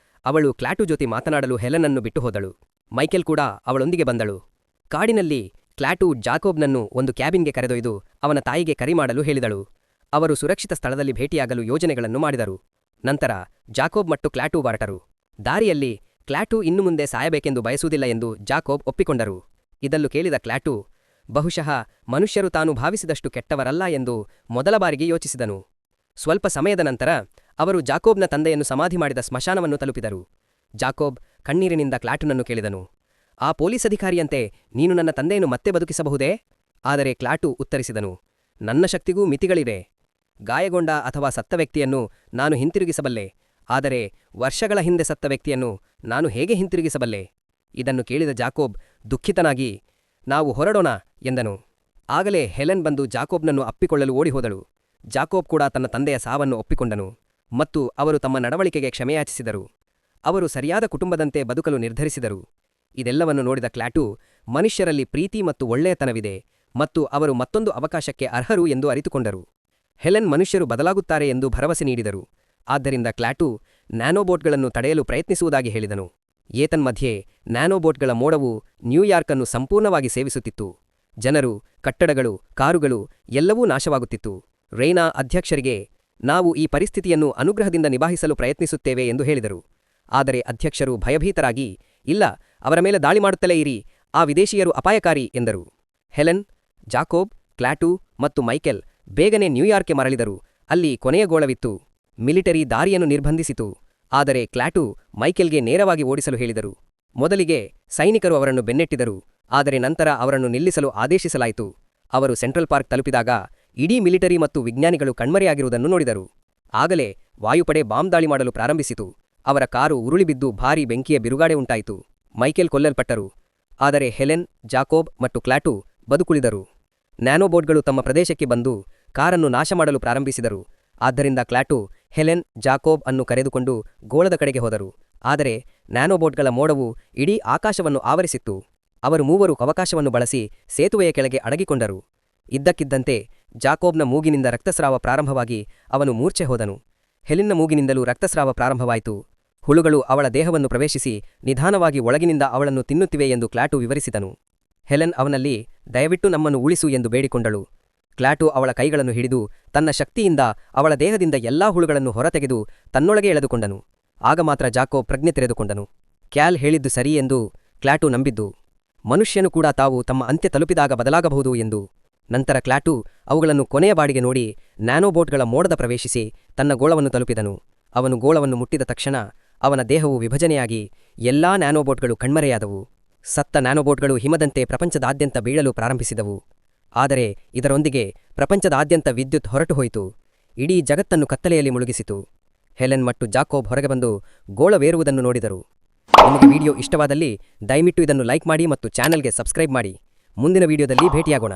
[SPEAKER 1] ಅವಳು ಕ್ಲಾಟು ಜೊತೆ ಮಾತನಾಡಲು ಹೆಲೆನನ್ನು ಬಿಟ್ಟು ಹೋದಳು. ಮೈಕೆಲ್ ಕೂಡ ಅವಳೊಂದಿಗೆ ಬಂದಳು. ಕಾಡಿನಲ್ಲಿ ಕ್ಲಾಟು ಜಾಕೋಬ್ನನ್ನು ಒಂದು ಕ್ಯಾಬಿನ್ಗೆ ಕರೆದೊಯ್ದು ಅವನ ತಾಯಿಗೆ ಕರೆ ಮಾಡಲು ಹೇಳಿದಳು. ಅವರು ಸುರಕ್ಷಿತ ಸ್ಥಳದಲ್ಲಿ ಭೇಟಿಯಾಗಲು ಯೋಜನೆಗಳನ್ನು ಮಾಡಿದರು. ನಂತರ ಜಾಕೋಬ್ ಮತ್ತು ಕ್ಲಾಟು ಹೊರಟರು. ದಾರಿಯಲ್ಲಿ ಕ್ಲಾಟು ಇನ್ನು ಮುಂದೆ ಸಾಯಬೇಕೆಂದು ಬಯಸುವುದಿಲ್ಲ ಎಂದು ಜಾಕೋಬ್ ಒಪ್ಪಿಕೊಂಡರು. ಇದನ್ನು ಕೇಳಿದ ಕ್ಲಾಟು ಬಹುಶಃ ಮನುಷ್ಯರು ತಾನು ಭಾವಿಸಿದಷ್ಟು ಕೆಟ್ಟವರಲ್ಲ ಎಂದು ಮೊದಲ ಬಾರಿಗೆ ಯೋಚಿಸಿದನು. ಸ್ವಲ್ಪ ಸಮಯದ ನಂತರ ಅವರು ಜಾಕೋಬ್ನ ತಂದೆಯನ್ನು ಸಮಾಧಿ ಮಾಡಿದ ಸ್ಮಶಾನವನ್ನು ತಲುಪಿದರು. ಜಾಕೋಬ್ ಕಣ್ಣೀರಿನಿಂದ ಕ್ಲಾಟುನನ್ನು ಕೇಳಿದನು, ಆ ಪೊಲೀಸ್ ಅಧಿಕಾರಿಯಂತೆ ನೀನು ನನ್ನ ತಂದೆಯನ್ನು ಮತ್ತೆ ಬದುಕಿಸಬಹುದೇ? ಆದರೆ ಕ್ಲಾಟು ಉತ್ತರಿಸಿದನು, ನನ್ನ ಶಕ್ತಿಗೂ ಮಿತಿಗಳಿವೆ. ಗಾಯಗೊಂಡ ಅಥವಾ ಸತ್ತ ವ್ಯಕ್ತಿಯನ್ನು ನಾನು ಹಿಂತಿರುಗಿಸಬಲ್ಲೆ, ಆದರೆ ವರ್ಷಗಳ ಹಿಂದೆ ಸತ್ತ ವ್ಯಕ್ತಿಯನ್ನು ನಾನು ಹೇಗೆ ಹಿಂತಿರುಗಿಸಬಲ್ಲೆ? ಇದನ್ನು ಕೇಳಿದ ಜಾಕೋಬ್ ದುಃಖಿತನಾಗಿ, ನಾವು ಹೊರಡೋಣ ಎಂದನು. ಆಗಲೇ ಹೆಲೆನ್ ಬಂದು ಜಾಕೋಬ್ನನ್ನು ಅಪ್ಪಿಕೊಳ್ಳಲು ಓಡಿಹೋದಳು. ಜಾಕೋಬ್ ಕೂಡ ತನ್ನ ತಂದೆಯ ಸಾವನ್ನು ಒಪ್ಪಿಕೊಂಡನು ಮತ್ತು ಅವರು ತಮ್ಮ ನಡವಳಿಕೆಗೆ ಕ್ಷಮೆಯಾಚಿಸಿದರು. ಅವರು ಸರಿಯಾದ ಕುಟುಂಬದಂತೆ ಬದುಕಲು ನಿರ್ಧರಿಸಿದರು. ಇದೆಲ್ಲವನ್ನು ನೋಡಿದ ಕ್ಲಾಟು ಮನುಷ್ಯರಲ್ಲಿ ಪ್ರೀತಿ ಮತ್ತು ಒಳ್ಳೆಯತನವಿದೆ ಮತ್ತು ಅವರು ಮತ್ತೊಂದು ಅವಕಾಶಕ್ಕೆ ಅರ್ಹರು ಎಂದು ಅರಿತುಕೊಂಡರು. ಹೆಲೆನ್ ಮನುಷ್ಯರು ಬದಲಾಗುತ್ತಾರೆ ಎಂದು ಭರವಸೆ ನೀಡಿದರು. ಆದ್ದರಿಂದ ಕ್ಲಾಟು ನ್ಯಾನೋಬೋಟ್ಗಳನ್ನು ತಡೆಯಲು ಪ್ರಯತ್ನಿಸುವುದಾಗಿ ಹೇಳಿದನು. ಏತನ್ಮಧ್ಯೆ ನ್ಯಾನೋಬೋಟ್ಗಳ ಮೋಡವು ನ್ಯೂಯಾರ್ಕನ್ನು ಸಂಪೂರ್ಣವಾಗಿ ಸೇವಿಸುತ್ತಿತ್ತು. ಜನರು, ಕಟ್ಟಡಗಳು, ಕಾರುಗಳು ಎಲ್ಲವೂ ನಾಶವಾಗುತ್ತಿತ್ತು. ರೈನಾ ಅಧ್ಯಕ್ಷರಿಗೆ ನಾವು ಈ ಪರಿಸ್ಥಿತಿಯನ್ನು ಅನುಗ್ರಹದಿಂದ ನಿಭಾಯಿಸಲು ಪ್ರಯತ್ನಿಸುತ್ತೇವೆ ಎಂದು ಹೇಳಿದರು. ಆದರೆ ಅಧ್ಯಕ್ಷರು ಭಯಭೀತರಾಗಿ, ಇಲ್ಲ, ಅವರ ಮೇಲೆ ದಾಳಿ ಮಾಡುತ್ತಲೇ ಇರಿ, ಆ ವಿದೇಶೀಯರು ಅಪಾಯಕಾರಿ ಎಂದರು. ಹೆಲೆನ್, ಜಾಕೋಬ್, ಕ್ಲಾಟು ಮತ್ತು ಮೈಕೆಲ್ ಬೇಗನೆ ನ್ಯೂಯಾರ್ಕ್ಗೆ ಮರಳಿದರು. ಅಲ್ಲಿ ಕೊನೆಯ ಗೋಳವಿತ್ತು. ಮಿಲಿಟರಿ ದಾರಿಯನ್ನು ನಿರ್ಬಂಧಿಸಿತು. ಆದರೆ ಕ್ಲಾಟು ಮೈಕೆಲ್ಗೆ ನೇರವಾಗಿ ಓಡಿಸಲು ಹೇಳಿದರು. ಮೊದಲಿಗೆ ಸೈನಿಕರು ಅವರನ್ನು ಬೆನ್ನಟ್ಟಿದರು, ಆದರೆ ನಂತರ ಅವರನ್ನು ನಿಲ್ಲಿಸಲು ಆದೇಶಿಸಲಾಯಿತು. ಅವರು ಸೆಂಟ್ರಲ್ ಪಾರ್ಕ್ ತಲುಪಿದಾಗ ಇಡೀ ಮಿಲಿಟರಿ ಮತ್ತು ವಿಜ್ಞಾನಿಗಳು ಕಣ್ಮರೆಯಾಗಿರುವುದನ್ನು ನೋಡಿದರು. ಆಗಲೇ ವಾಯುಪಡೆ ಬಾಂಬ್ ದಾಳಿ ಮಾಡಲು ಪ್ರಾರಂಭಿಸಿತು. ಅವರ ಕಾರು ಉರುಳಿಬಿದ್ದು ಭಾರೀ ಬೆಂಕಿಯ ಬಿರುಗಾಡೆ ಉಂಟಾಯಿತು. ಮೈಕೆಲ್ ಕೊಲ್ಲಲ್ಪಟ್ಟರು. ಆದರೆ ಹೆಲೆನ್, ಜಾಕೋಬ್ ಮತ್ತು ಕ್ಲಾಟು ಬದುಕುಳಿದರು. ನ್ಯಾನೋಬೋಟ್ಗಳು ತಮ್ಮ ಪ್ರದೇಶಕ್ಕೆ ಬಂದು ಕಾರನ್ನು ನಾಶ ಮಾಡಲು ಪ್ರಾರಂಭಿಸಿದರು. ಆದ್ದರಿಂದ ಕ್ಲಾಟು ಹೆಲೆನ್, ಜಾಕೋಬ್ ಅನ್ನು ಕರೆದುಕೊಂಡು ಗೋಳದ ಕಡೆಗೆ ಹೋದರು. ಆದರೆ ನ್ಯಾನೋಬೋಟ್ಗಳ ಮೋಡವು ಇಡೀ ಆಕಾಶವನ್ನು ಆವರಿಸಿತ್ತು. ಅವರು ಮೂವರು ಅವಕಾಶವನ್ನು ಬಳಸಿ ಸೇತುವೆಯ ಕೆಳಗೆ ಅಡಗಿಕೊಂಡರು. ಇದ್ದಕ್ಕಿದ್ದಂತೆ ಜಾಕೋಬ್ನ ಮೂಗಿನಿಂದ ರಕ್ತಸ್ರಾವ ಪ್ರಾರಂಭವಾಗಿ ಅವನು ಮೂರ್ಛೆ ಹೋದನು. ಹೆಲಿನ್ನ ಮೂಗಿನಿಂದಲೂ ರಕ್ತಸ್ರಾವ ಪ್ರಾರಂಭವಾಯಿತು. ಹುಳುಗಳು ಅವಳ ದೇಹವನ್ನು ಪ್ರವೇಶಿಸಿ ನಿಧಾನವಾಗಿ ಒಳಗಿನಿಂದ ಅವಳನ್ನು ತಿನ್ನುತ್ತಿವೆ ಎಂದು ಕ್ಲಾಟು ವಿವರಿಸಿದನು. ಹೆಲೆನ್ ಅವನಲ್ಲಿ ದಯವಿಟ್ಟು ನಮ್ಮನ್ನು ಉಳಿಸು ಎಂದು ಬೇಡಿಕೊಂಡಳು. ಕ್ಲಾಟು ಅವಳ ಕೈಗಳನ್ನು ಹಿಡಿದು ತನ್ನ ಶಕ್ತಿಯಿಂದ ಅವಳ ದೇಹದಿಂದ ಎಲ್ಲಾ ಹುಳುಗಳನ್ನು ಹೊರತೆಗೆದು ತನ್ನೊಳಗೆ ಎಳೆದುಕೊಂಡನು. ಆಗ ಮಾತ್ರ ಜಾಕೋಬ್ ಪ್ರಜ್ಞೆ ತೆರೆದುಕೊಂಡನು. ಕ್ಯಾಲ್ ಹೇಳಿದ್ದು ಸರಿ ಎಂದು ಕ್ಲಾಟು ನಂಬಿದ್ದು. ಮನುಷ್ಯನು ಕೂಡ ತಾವು ತಮ್ಮ ಅಂತ್ಯ ತಲುಪಿದಾಗ ಬದಲಾಗಬಹುದು ಎಂದು. ನಂತರ ಕ್ಲಾಟು ಅವುಗಳನ್ನು ಕೊನೆಯ ಬಾಡಿಗೆ ನೋಡಿ ನ್ಯಾನೋಬೋಟ್ಗಳ ಮೋಡದ ಪ್ರವೇಶಿಸಿ ತನ್ನ ಗೋಳವನ್ನು ತಲುಪಿದನು. ಅವನು ಗೋಳವನ್ನು ಮುಟ್ಟಿದ ತಕ್ಷಣ ಅವನ ದೇಹವು ವಿಭಜನೆಯಾಗಿ ಎಲ್ಲಾ ನ್ಯಾನೋಬೋಟ್ಗಳು ಕಣ್ಮರೆಯಾದವು. ಸತ್ತ ನ್ಯಾನೋಬೋಟ್ಗಳು ಹಿಮದಂತೆ ಪ್ರಪಂಚದಾದ್ಯಂತ ಬೀಳಲು ಪ್ರಾರಂಭಿಸಿದವು. ಆದರೆ ಇದರೊಂದಿಗೆ ಪ್ರಪಂಚದಾದ್ಯಂತ ವಿದ್ಯುತ್ ಹೊರಟುಹೋಯಿತು. ಇಡೀ ಜಗತ್ತನ್ನು ಕತ್ತಲೆಯಲ್ಲಿ ಮುಳುಗಿಸಿತು. ಹೆಲೆನ್ ಮತ್ತು ಜಾಕೋಬ್ ಹೊರಗೆ ಬಂದು ಗೋಳವೇರುವುದನ್ನು ನೋಡಿದರು. ನಿಮಗೆ ವಿಡಿಯೋ ಇಷ್ಟವಾದಲ್ಲಿ ದಯವಿಟ್ಟು ಇದನ್ನು ಲೈಕ್ ಮಾಡಿ ಮತ್ತು ಚಾನೆಲ್ಗೆ ಸಬ್ಸ್ಕ್ರೈಬ್ ಮಾಡಿ. ಮುಂದಿನ ವಿಡಿಯೋದಲ್ಲಿ ಭೇಟಿಯಾಗೋಣ.